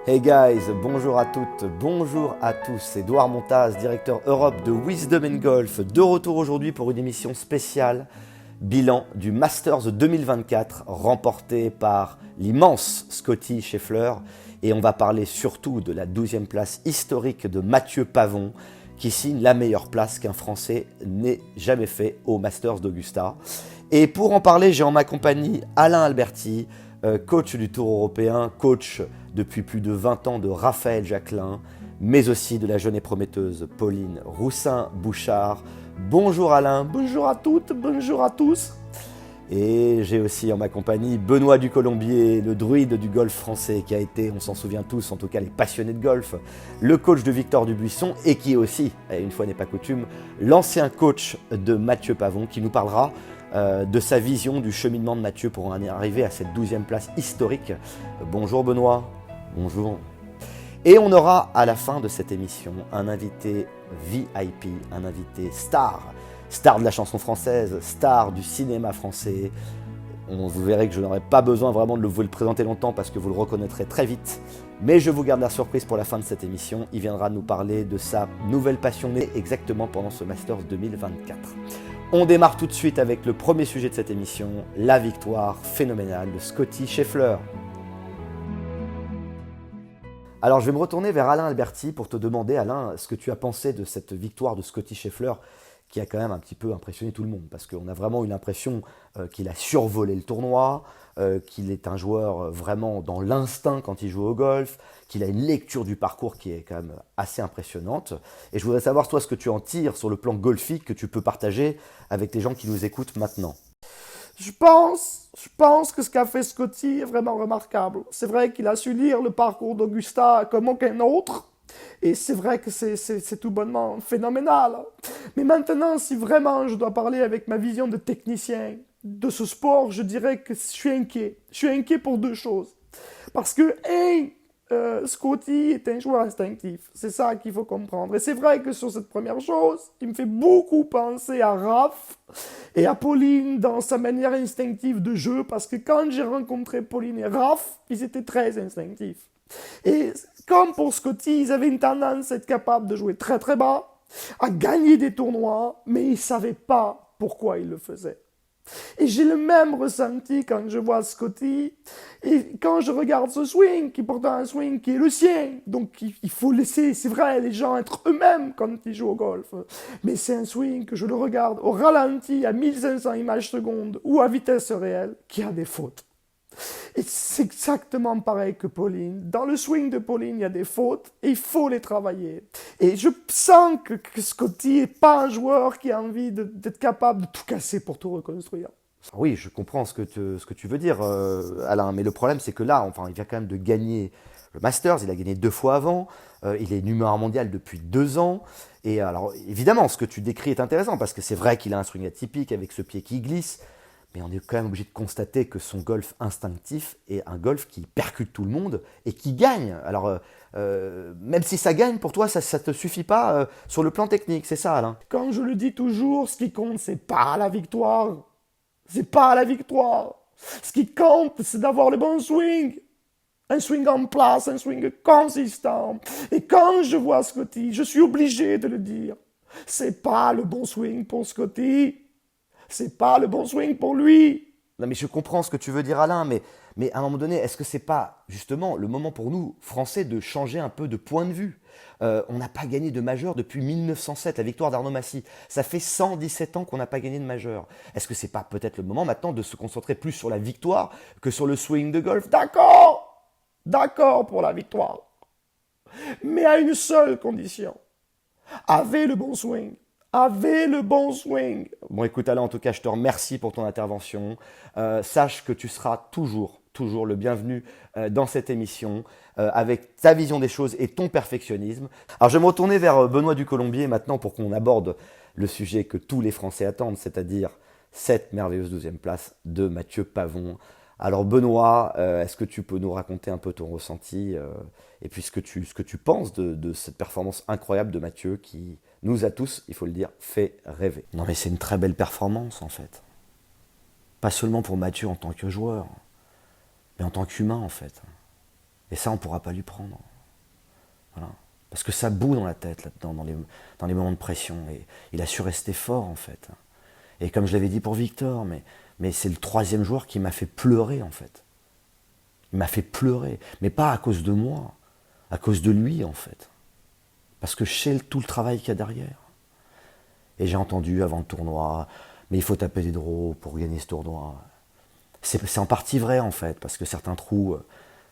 Hey guys, bonjour à toutes, bonjour à tous, Edouard Montaz, directeur Europe de Wisdom Golf, de retour aujourd'hui pour une émission spéciale, bilan du Masters 2024 remporté par l'immense Scotty Scheffler, et on va parler surtout de la 12e place historique de Mathieu Pavon qui signe la meilleure place qu'un Français n'ait jamais fait au Masters d'Augusta. Et pour en parler, j'ai en ma compagnie Alain Alberti, coach du Tour européen, coach depuis plus de 20 ans de Raphaël Jacquelin, mais aussi de la jeune et prometteuse Pauline Roussin-Bouchard. Bonjour Alain, bonjour à toutes, bonjour à tous. Et j'ai aussi en ma compagnie Benoît Ducolombier, le druide du golf français qui a été, on s'en souvient tous, en tout cas les passionnés de golf, le coach de Victor Dubuisson et qui est aussi, une fois n'est pas coutume, l'ancien coach de Mathieu Pavon qui nous parlera de sa vision du cheminement de Mathieu pour en arriver à cette 12e place historique. Bonjour Benoît. Bonjour. Et on aura à la fin de cette émission un invité VIP, un invité star de la chanson française, star du cinéma français. Vous verrez que je n'aurai pas besoin vraiment de vous le présenter longtemps parce que vous le reconnaîtrez très vite. Mais je vous garde la surprise pour la fin de cette émission. Il viendra nous parler de sa nouvelle passion née exactement pendant ce Masters 2024. On démarre tout de suite avec le premier sujet de cette émission, la victoire phénoménale de Scotty Scheffler. Alors je vais me retourner vers Alain Alberti pour te demander, Alain, ce que tu as pensé de cette victoire de Scotty Scheffler qui a quand même un petit peu impressionné tout le monde parce qu'on a vraiment eu l'impression qu'il a survolé le tournoi, qu'il est un joueur vraiment dans l'instinct quand il joue au golf, qu'il a une lecture du parcours qui est quand même assez impressionnante. Et je voudrais savoir, toi, ce que tu en tires sur le plan golfique que tu peux partager avec les gens qui nous écoutent maintenant. Je pense que ce qu'a fait Scotty est vraiment remarquable. C'est vrai qu'il a su lire le parcours d'Augusta comme aucun autre. Et c'est vrai que c'est tout bonnement phénoménal. Mais maintenant, si vraiment je dois parler avec ma vision de technicien de ce sport, je dirais que je suis inquiet. Je suis inquiet pour deux choses. Parce que, Scotty est un joueur instinctif. C'est ça qu'il faut comprendre. Et c'est vrai que sur cette première chose, il me fait beaucoup penser à Raph et à Pauline dans sa manière instinctive de jeu. Parce que quand j'ai rencontré Pauline et Raph, ils étaient très instinctifs. Et comme pour Scotty, ils avaient une tendance à être capables de jouer très très bas, à gagner des tournois, mais ils ne savaient pas pourquoi ils le faisaient. Et j'ai le même ressenti quand je vois Scotty et quand je regarde ce swing, qui est pourtant un swing qui est le sien. Donc il faut laisser, c'est vrai, les gens être eux-mêmes quand ils jouent au golf. Mais c'est un swing que je le regarde au ralenti à 1500 images secondes ou à vitesse réelle qui a des fautes. Et c'est exactement pareil que Pauline. Dans le swing de Pauline, il y a des fautes et il faut les travailler. Et je sens que Scotty n'est pas un joueur qui a envie d'être capable de tout casser pour tout reconstruire. Oui, je comprends ce que tu veux dire, Alain. Mais le problème, c'est que là, il vient quand même de gagner le Masters. Il a gagné 2 fois avant. Il est numéro 1 mondial depuis 2 ans. Et alors, évidemment, ce que tu décris est intéressant parce que c'est vrai qu'il a un swing atypique avec ce pied qui glisse. Mais on est quand même obligé de constater que son golf instinctif est un golf qui percute tout le monde et qui gagne. Alors, même si ça gagne, pour toi, ça ne te suffit pas sur le plan technique, c'est ça, Alain? Comme je le dis toujours, ce qui compte, c'est pas la victoire. C'est pas la victoire. Ce qui compte, c'est d'avoir le bon swing. Un swing en place, un swing consistant. Et quand je vois Scotty, je suis obligé de le dire. C'est pas le bon swing pour Scotty. C'est pas le bon swing pour lui. Non, mais je comprends ce que tu veux dire, Alain, mais à un moment donné, est-ce que c'est pas justement le moment pour nous, Français, de changer un peu de point de vue? On n'a pas gagné de majeur depuis 1907, la victoire d'Arnaud Massy. Ça fait 117 ans qu'on n'a pas gagné de majeur. Est-ce que c'est pas peut-être le moment maintenant de se concentrer plus sur la victoire que sur le swing de golf? D'accord pour la victoire. Mais à une seule condition. Avez le bon swing. Avez le bon swing. Bon, écoute, Alain, en tout cas, je te remercie pour ton intervention. Sache que tu seras toujours le bienvenu dans cette émission avec ta vision des choses et ton perfectionnisme. Alors, je vais me retourner vers Benoît Ducolombier maintenant pour qu'on aborde le sujet que tous les Français attendent, c'est-à-dire cette merveilleuse 12e place de Mathieu Pavon. Alors Benoît, est-ce que tu peux nous raconter un peu ton ressenti et puis ce que tu penses de cette performance incroyable de Mathieu qui nous a tous, il faut le dire, fait rêver. Non mais c'est une très belle performance en fait. Pas seulement pour Mathieu en tant que joueur, mais en tant qu'humain en fait. Et ça, on ne pourra pas lui prendre. Voilà. Parce que ça boue dans la tête, là-dedans, dans les moments de pression. Et il a su rester fort, en fait. Et comme je l'avais dit pour Victor, mais c'est le troisième joueur qui m'a fait pleurer, en fait. Il m'a fait pleurer. Mais pas à cause de moi, à cause de lui, en fait. Parce que je sais tout le travail qu'il y a derrière. Et j'ai entendu avant le tournoi, mais il faut taper des draws pour gagner ce tournoi. C'est en partie vrai, en fait, parce que certains trous,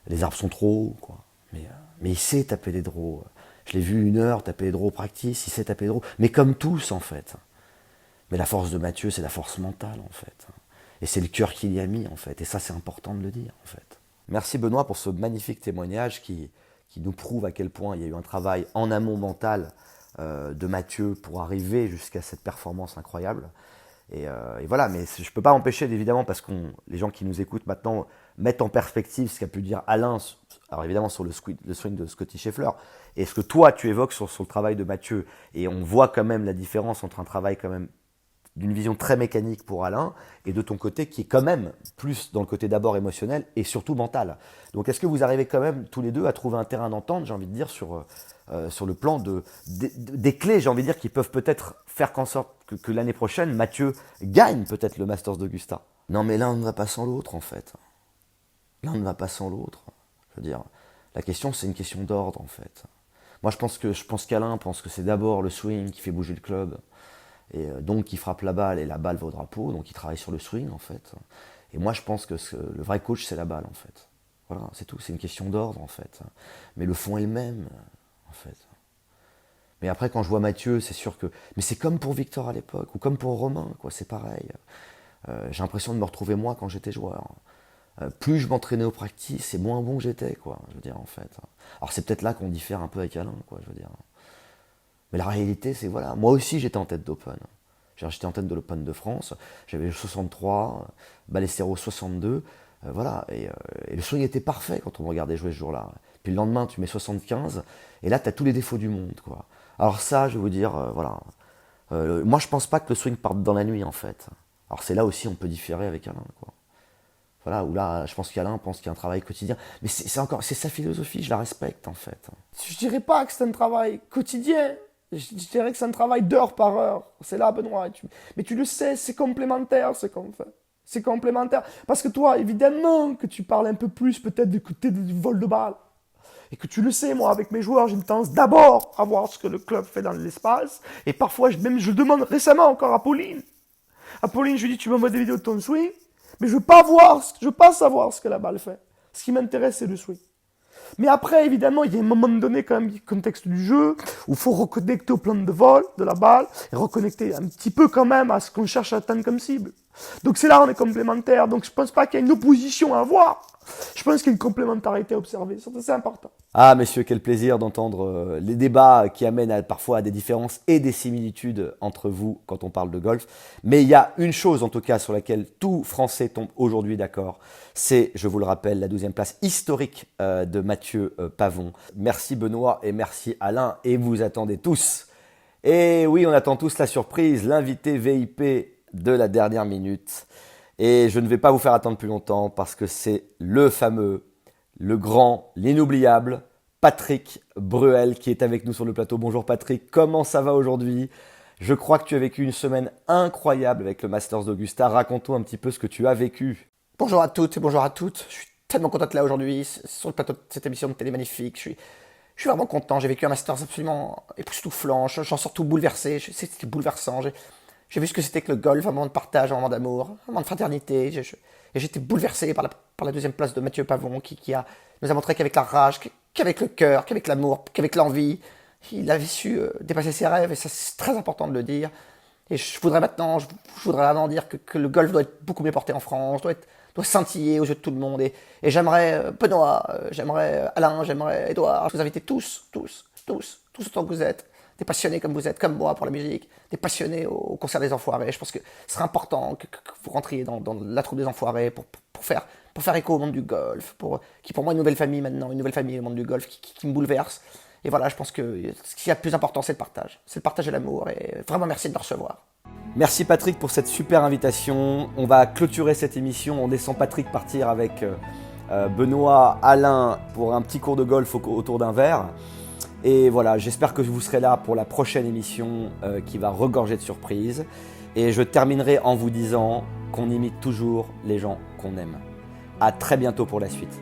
les arbres sont trop hauts, quoi. Mais il sait taper des draws. Je l'ai vu 1 heure taper des draws au practice, il sait taper des draws. Mais comme tous, en fait. Mais la force de Mathieu, c'est la force mentale, en fait. Et c'est le cœur qu'il y a mis, en fait. Et ça, c'est important de le dire, en fait. Merci Benoît pour ce magnifique témoignage qui nous prouve à quel point il y a eu un travail en amont mental de Mathieu pour arriver jusqu'à cette performance incroyable. Et voilà, mais je ne peux pas empêcher, évidemment, parce que les gens qui nous écoutent maintenant mettent en perspective ce qu'a pu dire Alain, alors évidemment sur le swing de Scottie Scheffler, et ce que toi tu évoques sur le travail de Mathieu. Et on voit quand même la différence entre un travail quand même d'une vision très mécanique pour Alain, et de ton côté qui est quand même plus dans le côté d'abord émotionnel et surtout mental. Donc est-ce que vous arrivez quand même tous les deux à trouver un terrain d'entente, j'ai envie de dire, sur le plan des clés, j'ai envie de dire, qui peuvent peut-être faire qu'en sorte que l'année prochaine, Mathieu gagne peut-être le Masters d'Augusta? Non mais l'un ne va pas sans l'autre, en fait. L'un ne va pas sans l'autre. Je veux dire, la question, c'est une question d'ordre, en fait. Moi, je pense qu'Alain pense que c'est d'abord le swing qui fait bouger le club. Et donc il frappe la balle et la balle va au drapeau, donc il travaille sur le swing, en fait. Et moi je pense que le vrai coach c'est la balle, en fait. Voilà, c'est tout, c'est une question d'ordre, en fait. Mais le fond est le même, en fait. Mais après quand je vois Mathieu, c'est sûr que... Mais c'est comme pour Victor à l'époque, ou comme pour Romain, quoi, c'est pareil. J'ai l'impression de me retrouver moi quand j'étais joueur. Plus je m'entraînais au practice, et moins bon que j'étais, quoi, je veux dire, en fait. Alors c'est peut-être là qu'on diffère un peu avec Alain, quoi, je veux dire. Mais la réalité, c'est voilà, moi aussi j'étais en tête d'Open. J'étais en tête de l'Open de France, j'avais 63, Ballesteros 62, voilà, et le swing était parfait quand on me regardait jouer ce jour-là. Puis le lendemain, tu mets 75, et là, tu as tous les défauts du monde, quoi. Alors ça, je vais vous dire, voilà, moi je pense pas que le swing parte dans la nuit, en fait. Alors c'est là aussi, on peut différer avec Alain, quoi. Voilà, où là, je pense qu'Alain pense qu'il y a un travail quotidien. Mais c'est sa philosophie, je la respecte, en fait. Je dirais pas que c'est un travail quotidien. Je dirais que c'est un travail d'heure par heure. C'est là, Benoît. Mais tu le sais, c'est complémentaire ce qu'on fait. C'est complémentaire. Parce que toi, évidemment, que tu parles un peu plus peut-être du côté du vol de balle. Et que tu le sais, moi, avec mes joueurs, j'ai une tendance d'abord à voir ce que le club fait dans l'espace. Et parfois, je demande récemment encore à Pauline. À Pauline, je lui dis, tu m'envoies des vidéos de ton swing, mais je veux pas savoir ce que la balle fait. Ce qui m'intéresse, c'est le swing. Mais après, évidemment, il y a un moment donné, quand même, le contexte du jeu, où il faut reconnecter au plan de vol de la balle, et reconnecter un petit peu quand même à ce qu'on cherche à atteindre comme cible. Donc c'est là où on est complémentaires. Donc je pense pas qu'il y ait une opposition à avoir. Je pense qu'il y a une complémentarité à observer. C'est important. Ah, messieurs, quel plaisir d'entendre les débats qui amènent parfois à des différences et des similitudes entre vous quand on parle de golf. Mais il y a une chose, en tout cas, sur laquelle tout Français tombe aujourd'hui d'accord. C'est, je vous le rappelle, la 12e place historique de Mathieu Pavon. Merci Benoît et merci Alain. Et vous attendez tous. Et oui, on attend tous la surprise, l'invité VIP de la dernière minute. Et je ne vais pas vous faire attendre plus longtemps parce que c'est le fameux, le grand, l'inoubliable Patrick Bruel qui est avec nous sur le plateau. Bonjour Patrick, comment ça va aujourd'hui? Je crois que tu as vécu une semaine incroyable avec le Masters d'Augusta. Raconte-nous un petit peu ce que tu as vécu. Bonjour à toutes et bonjour à toutes. Je suis tellement content d'être là aujourd'hui sur le plateau de cette émission de télé magnifique. Je suis vraiment content. J'ai vécu un Masters absolument époustouflant. J'en sors tout bouleversé. C'était bouleversant. J'ai vu ce que c'était que le golf, un moment de partage, un moment d'amour, un moment de fraternité. Et j'étais bouleversé par la deuxième place de Mathieu Pavon qui nous a montré qu'avec la rage, qu'avec le cœur, qu'avec l'amour, qu'avec l'envie, il avait su dépasser ses rêves. Et ça, c'est très important de le dire. Et je voudrais vraiment dire que le golf doit être beaucoup mieux porté en France, doit scintiller aux yeux de tout le monde. Et j'aimerais Benoît, j'aimerais Alain, j'aimerais Edouard, vous inviter tous autant que vous êtes, des passionnés comme vous êtes, comme moi pour la musique, des passionnés au concert des Enfoirés. Je pense que ce serait important que vous rentriez dans la troupe des Enfoirés pour faire écho au monde du golf, qui pour moi est une nouvelle famille maintenant, une nouvelle famille au monde du golf qui me bouleverse. Et voilà, je pense que ce qui est le plus important, c'est le partage. C'est le partage et l'amour. Et vraiment, merci de me recevoir. Merci Patrick pour cette super invitation. On va clôturer cette émission. On laissant Patrick partir avec Benoît, Alain pour un petit cours de golf autour d'un verre. Et voilà, j'espère que vous serez là pour la prochaine émission qui va regorger de surprises. Et je terminerai en vous disant qu'on imite toujours les gens qu'on aime. À très bientôt pour la suite.